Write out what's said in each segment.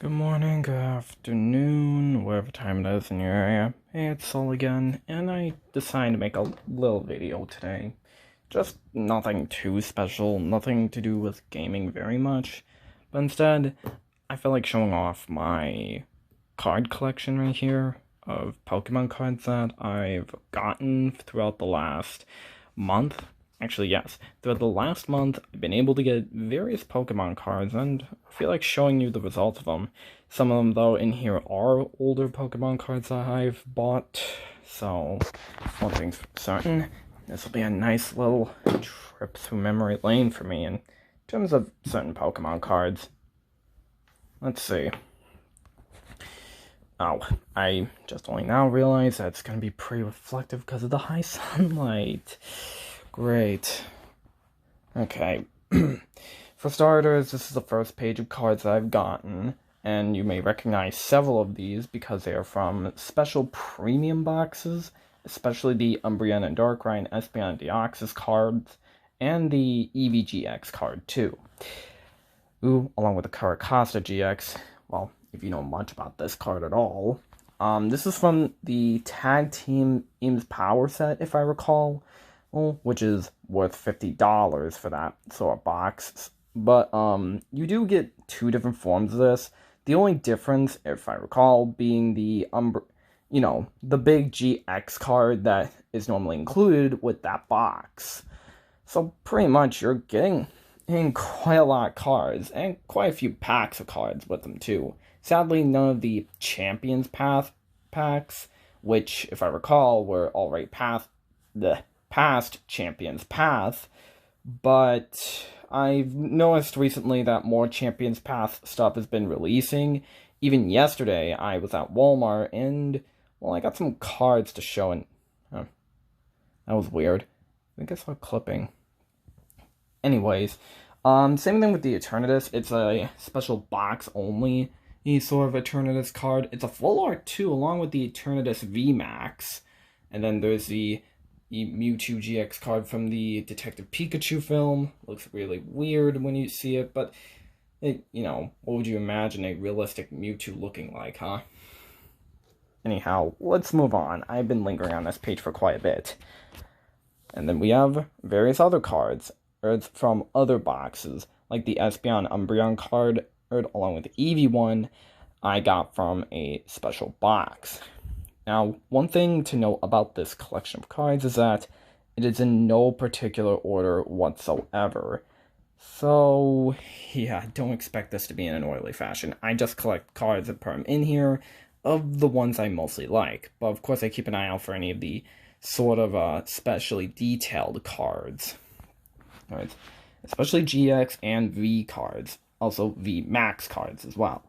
Good morning, good afternoon, whatever time it is in your area. Hey, it's Sol again, and I decided to make a little video today. Just nothing too special, nothing to do with gaming very much, but instead, I feel like showing off my card collection right here of Pokemon cards that I've gotten throughout the last month. Actually, yes, throughout the last month, I've been able to get various Pokemon cards, and I feel like showing you the results of them. Some of them, though, in here are older Pokemon cards that I've bought, so one thing's for certain, this will be a nice little trip through memory lane for me in terms of certain Pokemon cards. Let's see. Oh, I just only now realized that it's going to be pretty reflective because of the high sunlight. Great. Okay. For starters, this is the first page of cards that I've gotten, and you may recognize several of these because they are from special premium boxes, especially the Umbreon and Darkrai and Espeon and Deoxys cards, and the EVGX card too. Ooh, along with the Carracosta GX. Well, if you know much about this card at all. This is from the Tag Team Eames Power set, if I recall, which is worth $50 for that sort of box. But you do get two different forms of this. The only difference, if I recall, being the the big GX card that is normally included with that box. So pretty much you're getting quite a lot of cards, and quite a few packs of cards with them too. Sadly, none of the Champions Path packs, which, if I recall, were already past Champions Path, but I've noticed recently that more Champions Path stuff has been releasing. Even yesterday, I was at Walmart, and, well, I got some cards to show, and that was weird. I think I saw a clipping. Anyways, same thing with the Eternatus. It's a special box only sort of Eternatus card. It's a full art too, along with the Eternatus VMAX. And then there's the Mewtwo GX card from the Detective Pikachu film. Looks really weird when you see it, but what would you imagine a realistic Mewtwo looking like, huh? Anyhow, let's move on. I've been lingering on this page for quite a bit. And then we have various other cards from other boxes, like the Espeon Umbreon card, along with the Eevee one, I got from a special box. Now, one thing to note about this collection of cards is that it is in no particular order whatsoever. So, yeah, don't expect this to be in an orderly fashion. I just collect cards and put them in here of the ones I mostly like. But of course, I keep an eye out for any of the sort of specially detailed cards. Right? Especially GX and V cards. Also V Max cards as well.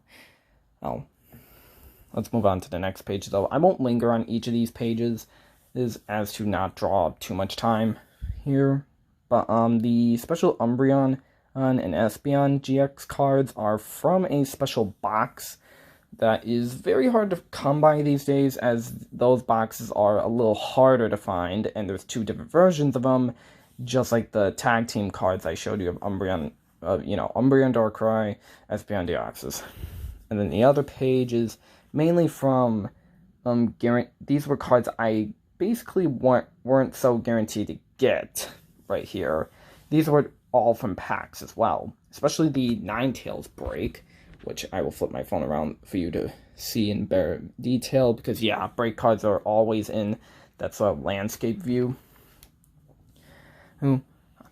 Let's move on to the next page, though. I won't linger on each of these pages, as to not draw up too much time here. But the special Umbreon and Espeon GX cards are from a special box that is very hard to come by these days, as those boxes are a little harder to find, and there's two different versions of them, just like the tag team cards I showed you of Umbreon, Umbreon Darkrai, Espeon Deoxys. And then the other page is mainly from, these were cards I basically weren't so guaranteed to get right here. These were all from packs as well, especially the Ninetales break, which I will flip my phone around for you to see in better detail, because yeah, break cards are always in that sort of landscape view.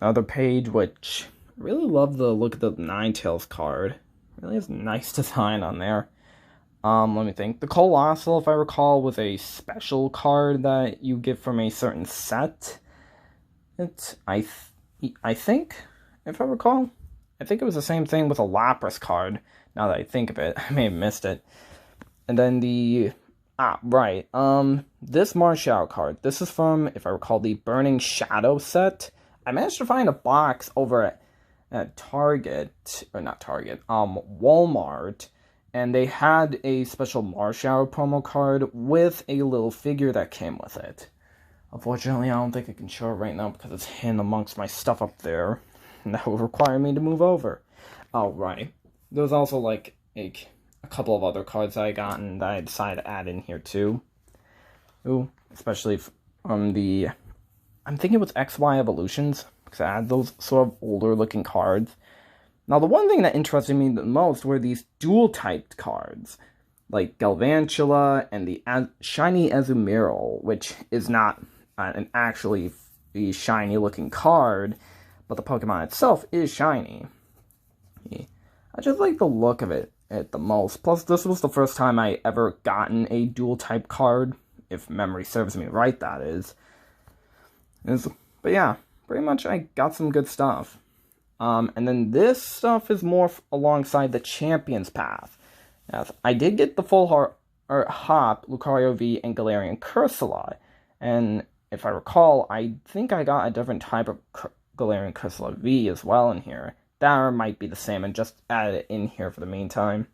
Another page, which I really love the look of the Ninetales card. Really has a nice design on there. Let me think. The Colossal, if I recall, was a special card that you get from a certain set. I think, if I recall, I think it was the same thing with a Lapras card. Now that I think of it, I may have missed it. And then this Marshall card. This is from, if I recall, the Burning Shadow set. I managed to find a box over at Walmart, and they had a special Marshall promo card with a little figure that came with it. Unfortunately, I don't think I can show it right now because it's hidden amongst my stuff up there, and that would require me to move over. Alright. There was also, like, a a couple of other cards that I gotten that I decided to add in here too. Ooh, especially from the, I'm thinking it was XY Evolutions, because I had those sort of older looking cards. Now, the one thing that interested me the most were these dual-typed cards, like Galvantula and the Shiny Azumarill, which is not an actually shiny-looking card, but the Pokemon itself is shiny. I just like the look of it at the most. Plus, this was the first time I ever gotten a dual-type card, if memory serves me right, that is. But yeah, pretty much I got some good stuff. And then this stuff is more alongside the Champion's Path. Yes, I did get the full Hop, Lucario V, and Galarian Cursula. And if I recall, I think I got a different type of Galarian Cursula V as well in here. That might be the same, and just added it in here for the meantime.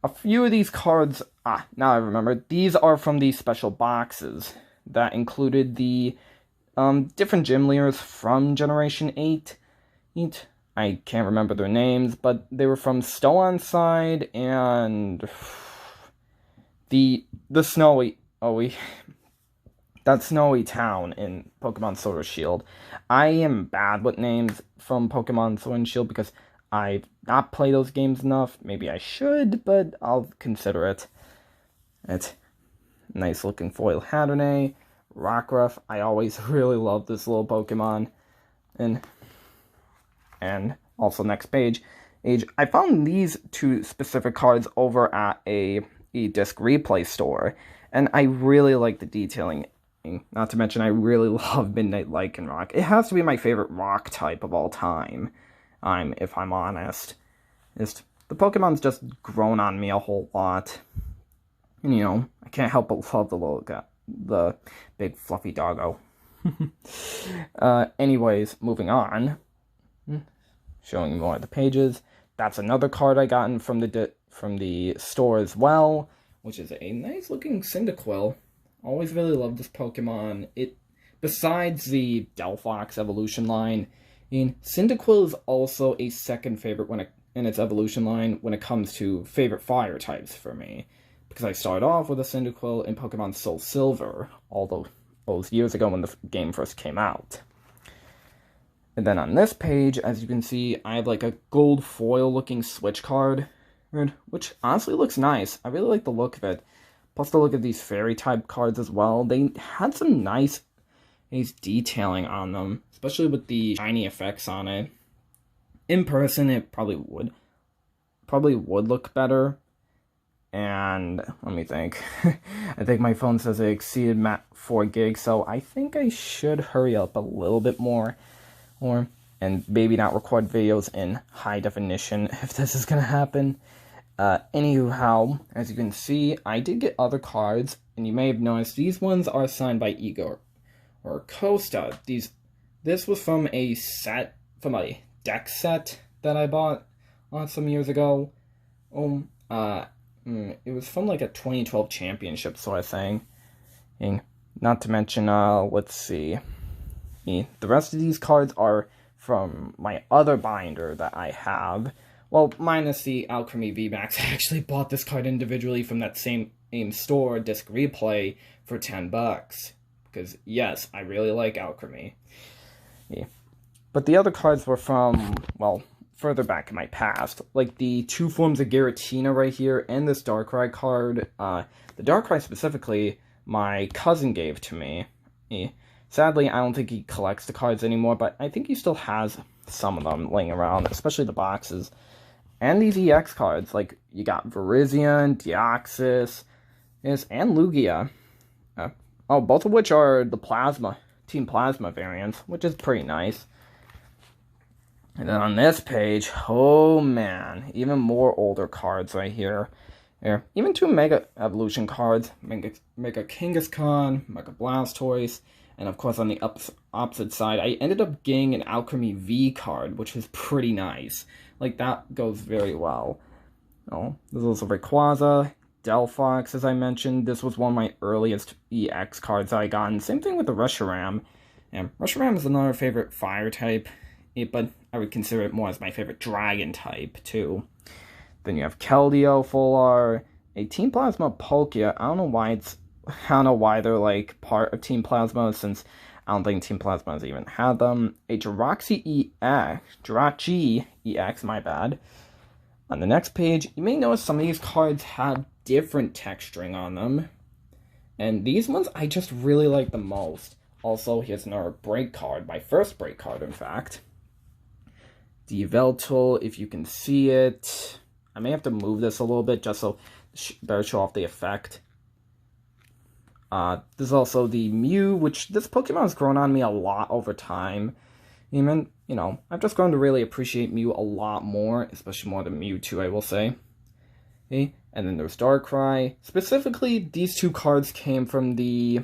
A few of these cards, now I remember, these are from these special boxes that included the different gym leaders from Generation 8. I can't remember their names, but they were from Stow-on-Side and the snowy, that snowy town in Pokemon Sword or Shield. I am bad with names from Pokemon Sword and Shield because I've not played those games enough. Maybe I should, but I'll consider it. It's nice looking foil Hatterene, Rockruff. I always really love this little Pokemon. And also next page, I found these two specific cards over at a disc replay store, and I really like the detailing. Not to mention, I really love Midnight Lycanroc. It has to be my favorite rock type of all time, if I'm honest. The Pokemon's just grown on me a whole lot. And, I can't help but love the little guy, the big fluffy doggo. Anyways, moving on. Showing you more of the pages. That's another card I gotten from the store as well, which is a nice looking Cyndaquil. Always really loved this Pokemon. Besides the Delphox evolution line, Cyndaquil is also a second favorite in its evolution line when it comes to favorite fire types for me. Because I started off with a Cyndaquil in Pokemon Soul Silver, all those years ago when the game first came out. And then on this page, as you can see, I have like a gold foil looking Switch card, which honestly looks nice. I really like the look of it. Plus the look of these fairy type cards as well. They had some nice detailing on them, especially with the shiny effects on it. In person, it probably would look better. And let me think. I think my phone says it exceeded 4 gigs, so I think I should hurry up a little bit more. And maybe not record videos in high definition if this is going to happen. Anyhow, as you can see, I did get other cards, and you may have noticed these ones are signed by Igor or Costa. This was from a deck set that I bought some years ago. It was from like a 2012 championship sort of thing. And not to mention, let's see. The rest of these cards are from my other binder that I have. Well, minus the Alchemy VMAX. I actually bought this card individually from that same store, Disc Replay, for $10. Because, yes, I really like Alchemy. But the other cards were from, well, further back in my past. Like the 2 forms of Giratina right here, and this Darkrai card. The Darkrai specifically, my cousin gave to me. Sadly, I don't think he collects the cards anymore, but I think he still has some of them laying around, especially the boxes. And these EX cards, like, you got Virizion, Deoxys, and Lugia. Both of which are the Team Plasma variants, which is pretty nice. And then on this page, oh man, even more older cards right here. Even 2 Mega Evolution cards, Mega Kangaskhan, Mega Blastoise, and of course on the opposite side, I ended up getting an Alchemy V card, which is pretty nice. Like, that goes very well. There's also Rayquaza, Delphox, as I mentioned. This was one of my earliest EX cards I got, and same thing with the Reshiram. Reshiram is another favorite fire type, but I would consider it more as my favorite dragon type, too. Then you have Keldeo Full Art, a Team Plasma Palkia. I don't know why they're like part of Team Plasma, since I don't think Team Plasma has even had them. A Jirachi EX, my bad. On the next page, you may notice some of these cards have different texturing on them. And these ones I just really like the most. Also, here's another break card, my first break card, in fact. The Yveltal, if you can see it. I may have to move this a little bit just so better show off the effect. There's also the Mew, which this Pokemon has grown on me a lot over time. Even, you know, I've just grown to really appreciate Mew a lot more, especially more than Mewtwo, I will say. Okay, and then there's Darkrai. Specifically, these two cards came from the...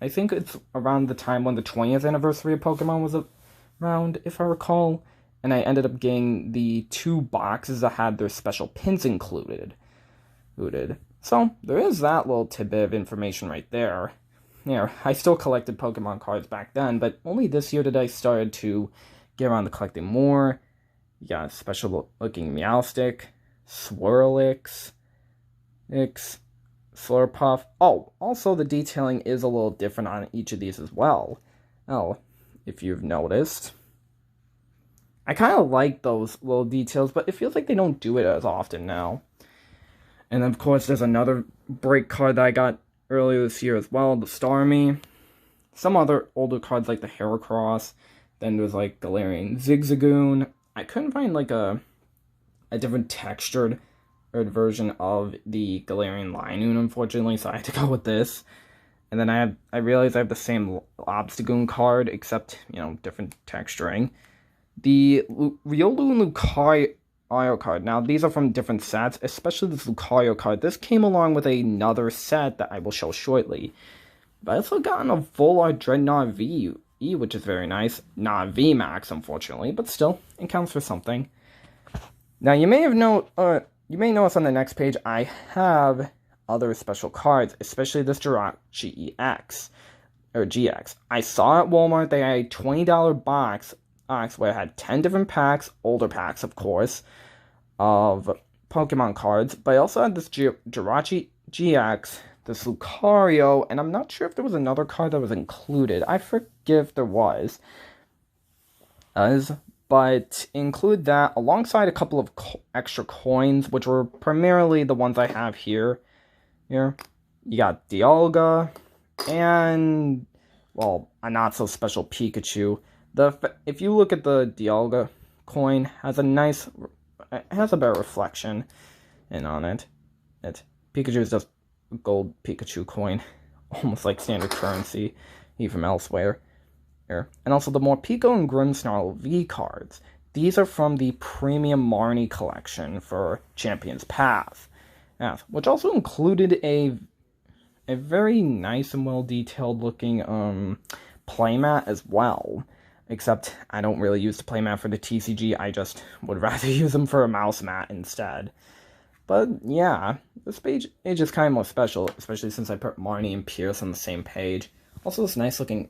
I think it's around the time when the 20th anniversary of Pokemon was around, if I recall. And I ended up getting the 2 boxes that had their special pins included. So, there is that little tidbit of information right there. Yeah, I still collected Pokemon cards back then, but only this year did I start to get around to collecting more. You got a special looking Meowstic, Swirlix, Slurpuff. Oh, also the detailing is a little different on each of these as well. Oh, if you've noticed. I kind of like those little details, but it feels like they don't do it as often now. And of course, there's another break card that I got earlier this year as well, the Starmie. Some other older cards like the Heracross. Then there's like Galarian Zigzagoon. I couldn't find like a different textured version of the Galarian Linoon, unfortunately, so I had to go with this. And then I realized I have the same Obstagoon card, except, you know, different texturing. The Riolu and Lucario card. Now, these are from different sets, especially this Lucario card. This came along with another set that I will show shortly. But I also gotten a full art Dreadnought V, which is very nice. Not VMAX, unfortunately, but still, it counts for something. Now, you may notice on the next page, I have other special cards, especially this Jirachi EX, or GX. I saw at Walmart they had a $20 box where it had 10 different packs, older packs, of course, of Pokemon cards, but I also had this Jirachi GX, this Lucario, and I'm not sure if there was another card that was included. I forget if there was. But include that alongside a couple of extra coins, which were primarily the ones I have here. You got Dialga, and, well, a not-so-special Pikachu. If you look at the Dialga coin, it has a better reflection on it. Pikachu is just a gold Pikachu coin, almost like standard currency, even from elsewhere. And also the Morpeko and Grimmsnarl V cards. These are from the Premium Marnie collection for Champion's Path, which also included a very nice and well-detailed looking playmat as well. Except I don't really use the playmat for the TCG, I just would rather use them for a mouse mat instead. But yeah, this page is just kind of more special, especially since I put Marnie and Pierce on the same page. Also this nice looking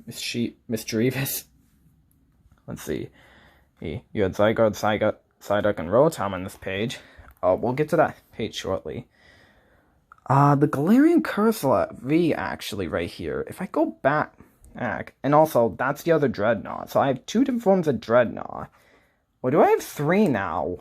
Mischievous. Let's see. You had Zygarde, Psyduck, and Rotom on this page. We'll get to that page shortly. The Galarian Cursola V, actually, right here. If I go back, and also, that's the other Dreadnought. So I have 2 different forms of Dreadnought. Or do I have 3 now?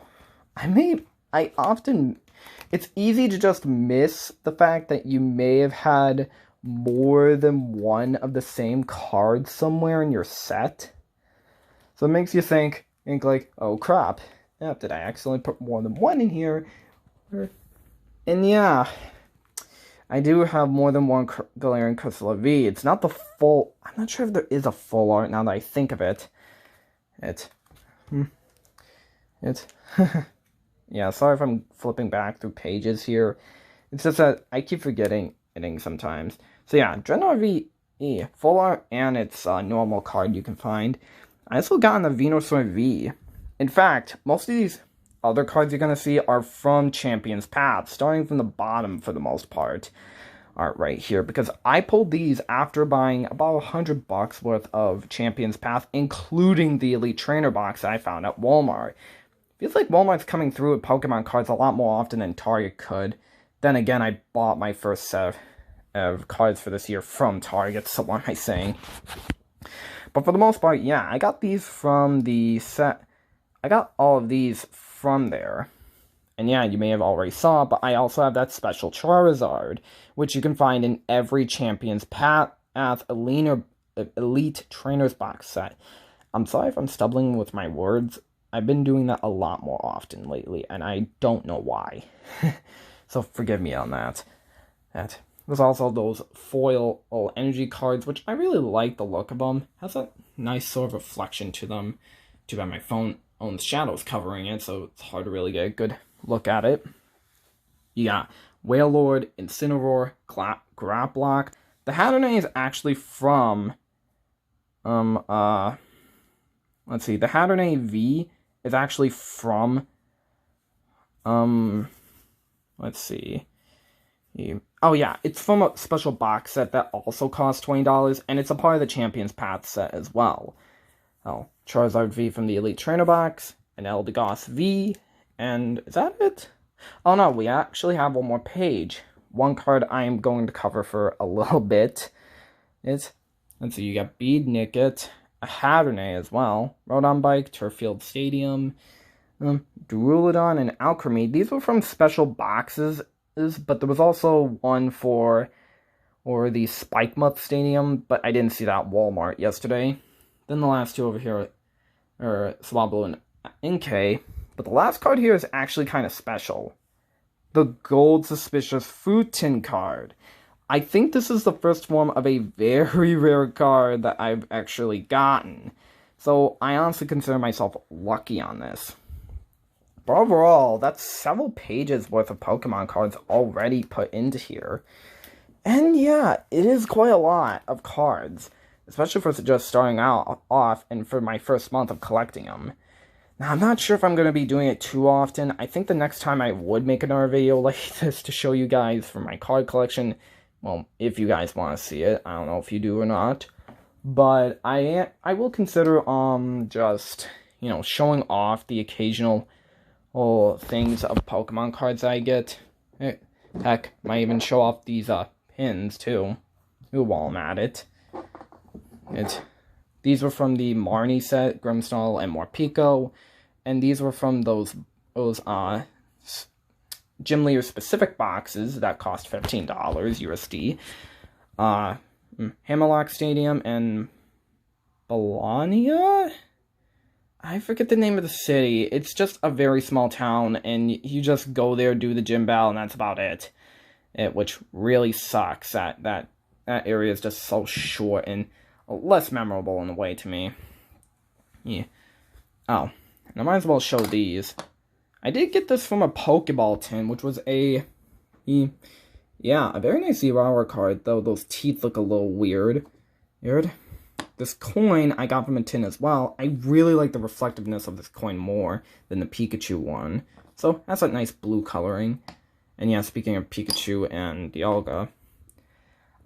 It's easy to just miss the fact that you may have had more than one of the same card somewhere in your set. So it makes you think like, oh crap, did I accidentally put more than one in here? And yeah, I do have more than one Galarian Cursola V. It's not the full... I'm not sure if there is a full art now that I think of it. Yeah, sorry if I'm flipping back through pages here. It's just that I keep forgetting sometimes. So yeah, Dreadnought V, full art, and its normal card you can find. I also got a Venusaur V. In fact, most of these other cards you're going to see are from Champion's Path, starting from the bottom for the most part. Right here, because I pulled these after buying about $100 worth of Champion's Path, including the Elite Trainer box I found at Walmart. Feels like Walmart's coming through with Pokemon cards a lot more often than Target could. Then again, I bought my first set of cards for this year from Target, so what am I saying? But for the most part, yeah, I got these from the set. I got all of these from there. And yeah, you may have already saw, but I also have that special Charizard, which you can find in every Champion's Path Elite Trainers box set. I'm sorry if I'm stumbling with my words. I've been doing that a lot more often lately, and I don't know why. So forgive me on that. There's also those foil energy cards, which I really like the look of them. Has a nice sort of reflection to them. Too bad my phone owns shadows covering it, so it's hard to really get a good look at it. You got Wailord, Incineroar, Grapploct. The Hatterene is actually from, let's see, the Hatterene V is actually from, let's see. Oh yeah, it's from a special box set that also costs $20, and it's a part of the Champion's Path set as well. Oh, Charizard V from the Elite Trainer box, an Eldegoss V, and is that it? Oh no, we actually have one more page. One card I'm going to cover for a little bit. Let's see, you got Beednicket, a Hatterene as well, Rotom Bike, Turffield Stadium, Duraludon, and Alcremie. These were from special boxes, but there was also one for the Spikemuth Stadium, but I didn't see that at Walmart yesterday. Then the last two over here are Swablu and Inkay, but the last card here is actually kind of special. The Gold Suspicious Fruitin card. I think this is the first form of a very rare card that I've actually gotten. So I honestly consider myself lucky on this. But overall, that's several pages worth of Pokemon cards already put into here. And yeah, it is quite a lot of cards. Especially for just starting out off and for my first month of collecting them. Now, I'm not sure if I'm going to be doing it too often. I think the next time I would make another video like this to show you guys from my card collection. Well, if you guys want to see it. I don't know if you do or not. But I will consider just, you know, showing off the occasional things of Pokemon cards I get. Heck, might even show off these pins too. Ooh, while I'm at it. These were from the Marnie set, Grimmsnarl and Morpeko, and these were from those Gym Leader specific boxes that cost $15 USD. Hammerlock Stadium and Bologna? I forget the name of the city. It's just a very small town, and you just go there, do the gym battle, and that's about it. Which really sucks. That area is just so short and less memorable in a way to me. Yeah. Oh, and I might as well show these. I did get this from a Pokeball tin, which was a very nice zero-hour card, though those teeth look a little weird. This coin I got from a tin as well. I really like the reflectiveness of this coin more than the Pikachu one. So, that's a nice blue coloring. And yeah, speaking of Pikachu and Dialga,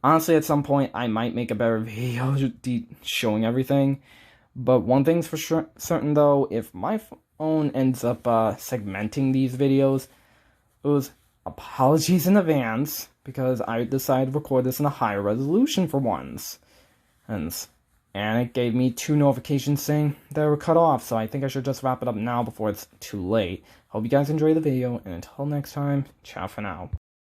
honestly, at some point, I might make a better video showing everything. But one thing's for certain, though, if my phone ends up segmenting these videos, apologies in advance, because I decided to record this in a higher resolution for once. And it gave me 2 notifications saying they were cut off, so I think I should just wrap it up now before it's too late. Hope you guys enjoy the video, and until next time, ciao for now.